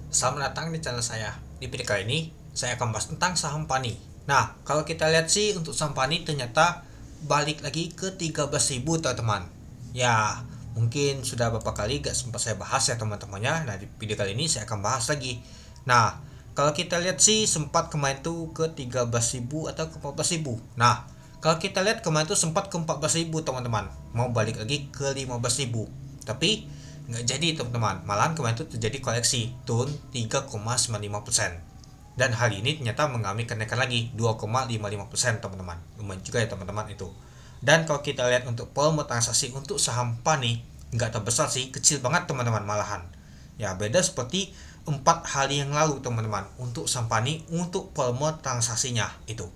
Selamat datang di channel saya. Di video kali ini, saya akan bahas tentang saham PANI. Nah, kalau kita lihat sih untuk saham PANI ternyata balik lagi ke 13.000 teman-teman. Ya, mungkin sudah beberapa kali gak sempat saya bahas ya teman-temannya. Nah, di video kali ini saya akan bahas lagi. Nah, kalau kita lihat sih sempat kemarin tuh ke 13.000 atau ke 14.000. Nah, kalau kita lihat kemarin tuh sempat ke 14.000 teman-teman. Mau balik lagi ke 15.000. Tapi nggak jadi teman-teman, malahan kemarin itu terjadi koleksi turun 3,95%, dan hari ini ternyata mengalami kenaikan lagi 2,55% teman-teman. Lumayan juga ya teman-teman itu. Dan kalau kita lihat untuk volume transaksi untuk saham PANI nggak terbesar sih, kecil banget teman-teman malahan. Ya beda seperti 4 hari yang lalu teman-teman untuk saham PANI untuk volume transaksinya itu.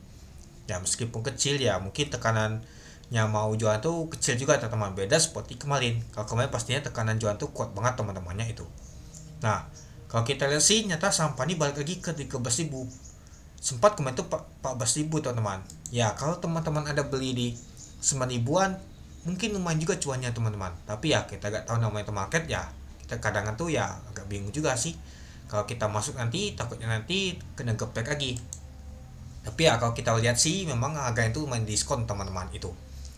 Ya meskipun kecil ya mungkin tekanan yang mau jualan tuh kecil juga teman-teman, beda seperti kemarin. Kalau kemarin pastinya tekanan jualan tuh kuat banget teman-temannya itu. Nah, kalau kita lihat sih nyata saham PANI balik lagi ke 13.000. Sempat kemarin tuh 14.000 teman-teman. Ya kalau teman-teman ada beli di 9.000-an mungkin lumayan juga cuannya teman-teman. Tapi ya kita gak tahu namanya itu market ya. Kita kadang tuh ya agak bingung juga sih. Kalau kita masuk nanti takutnya nanti kena gepek lagi. Tapi ya kalau kita lihat sih memang harganya itu lumayan diskon teman-teman itu.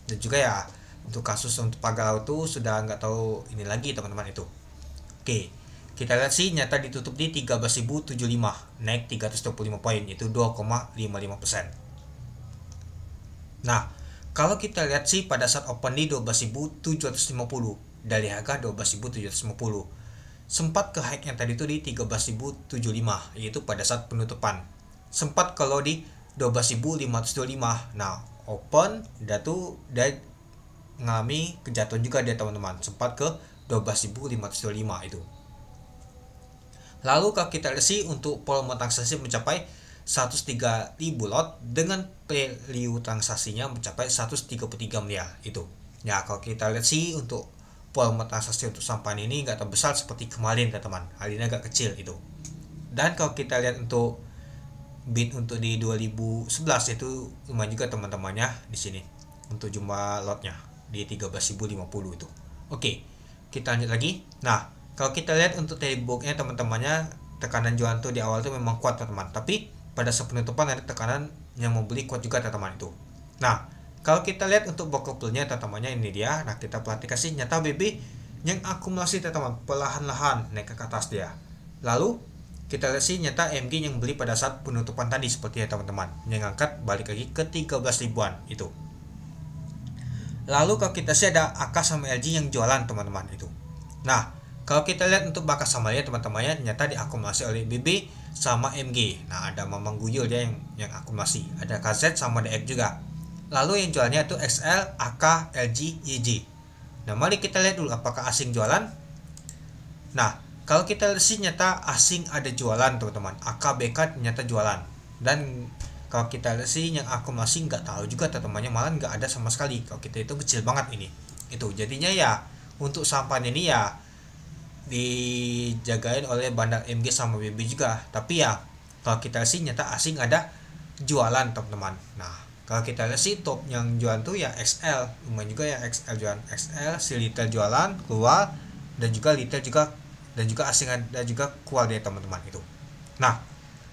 Dan juga ya untuk kasus untuk pagar laut tuh sudah nggak tahu ini lagi teman-teman itu. Oke, kita lihat sih nyata ditutup di 13.075, naik 325 poin, itu 2,55%. Nah, kalau kita lihat sih pada saat open di 12.750 dari harga 12.750, sempat ke high yang tadi itu di 13.075, yaitu pada saat penutupan. Sempat kalau di 12.525. Nah, open dia mengalami kejatuhan juga dia teman-teman, sempat ke 12.525 itu. Lalu kalau kita lihat sih untuk volume transaksi mencapai 103.000 lot dengan value transaksinya mencapai 133 miliar itu. Ya kalau kita lihat sih untuk volume transaksi untuk saham PANI ini nggak terbesar seperti kemarin teman-teman, hari ini agak kecil itu. Dan kalau kita lihat untuk bid untuk di 2011 itu lumayan juga teman-temannya di sini untuk jumlah lotnya di 13.050 itu. Oke, kita lanjut lagi. Nah, kalau kita lihat untuk daily booknya teman-temannya, tekanan jualan tuh di awal tuh memang kuat teman-teman, tapi pada saat penutupan ada tekanan yang mau beli kuat juga teman-teman itu. Nah, kalau kita lihat untuk bookable-nya teman-temannya ini dia. Nah, kita perhatikan sih nyata BB yang akumulasi teman-teman perlahan-lahan naik ke atas dia. Lalu kita lihat sih nyata MG yang beli pada saat penutupan tadi seperti ya teman-teman, yang angkat balik lagi ke 13 ribuan itu. Lalu kalau kita sih ada AK sama LG yang jualan teman-teman itu. Nah, kalau kita lihat untuk bakas samanya teman-temannya ternyata diakumulasi oleh BB sama MG. Nah, ada Mamang Guyul dia yang akumulasi, ada KZ sama DF juga. Lalu yang jualnya itu XL, AK, LG, YJ. Nah, mari kita lihat dulu apakah asing jualan. Nah, kalau kita lihat sih nyata asing ada jualan teman-teman, AKBK ternyata jualan. Dan kalau kita lihat sih yang akumulasi nggak tahu juga teman-temannya, malah nggak ada sama sekali. Kalau kita itu kecil banget ini. Itu jadinya ya untuk sampah ini ya dijagain oleh bandar MG sama BB juga. Tapi ya kalau kita sih nyata asing ada jualan teman-teman. Nah, kalau kita lihat sih top yang jualan tuh ya XL, lumayan juga ya XL jualan. XL si retail jualan keluar, dan juga retail juga, dan juga asing ada juga keluar dari teman-teman itu. Nah,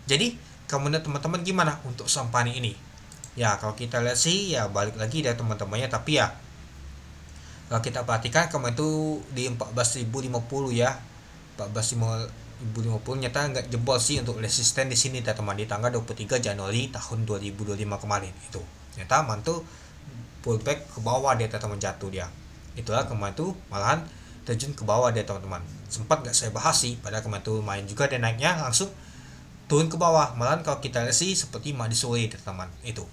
jadi menurut teman-teman gimana untuk saham PANI ini? Ya kalau kita lihat sih ya balik lagi dari teman-temannya, tapi ya kalau kita perhatikan kemarin itu di 14.050 ya, 14.050 nyata nggak jebol sih untuk resisten di sini teman-teman, di tanggal 23 Januari tahun 2025 kemarin itu. Nyata mantu pullback ke bawah dia teman-teman, jatuh dia. Itulah kemarin tuh malahan terjun ke bawah dia teman-teman. Sempat nggak saya bahas sih, pada kemarin tuh main juga dia naiknya langsung turun ke bawah. Malahan kalau kita lihat sih seperti madi sore teman-teman itu.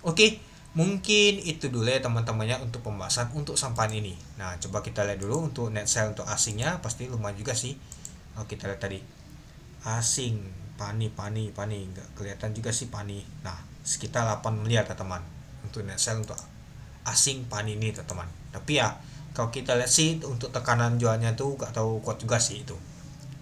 Oke, mungkin itu dulu ya teman-temannya untuk pembahasan untuk sampahan ini. Nah, coba kita lihat dulu untuk net sale untuk asingnya, pasti lumayan juga sih. Kalau kita lihat tadi asing PANI nggak kelihatan juga sih PANI. Nah, sekitar 8 miliar teman-teman untuk net sale untuk asing PANI ini teman-teman. Tapi ya kalau kita lihat sih untuk tekanan jualnya tuh gak tahu kuat juga sih itu.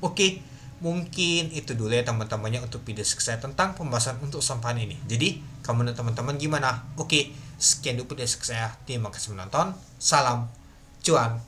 Oke, mungkin itu dulu ya teman-temannya untuk video saya tentang pembahasan untuk sampahan ini. Jadi kalau menurut teman-teman gimana? Oke, sekian dulu video saya. Terima kasih menonton. Salam cuan.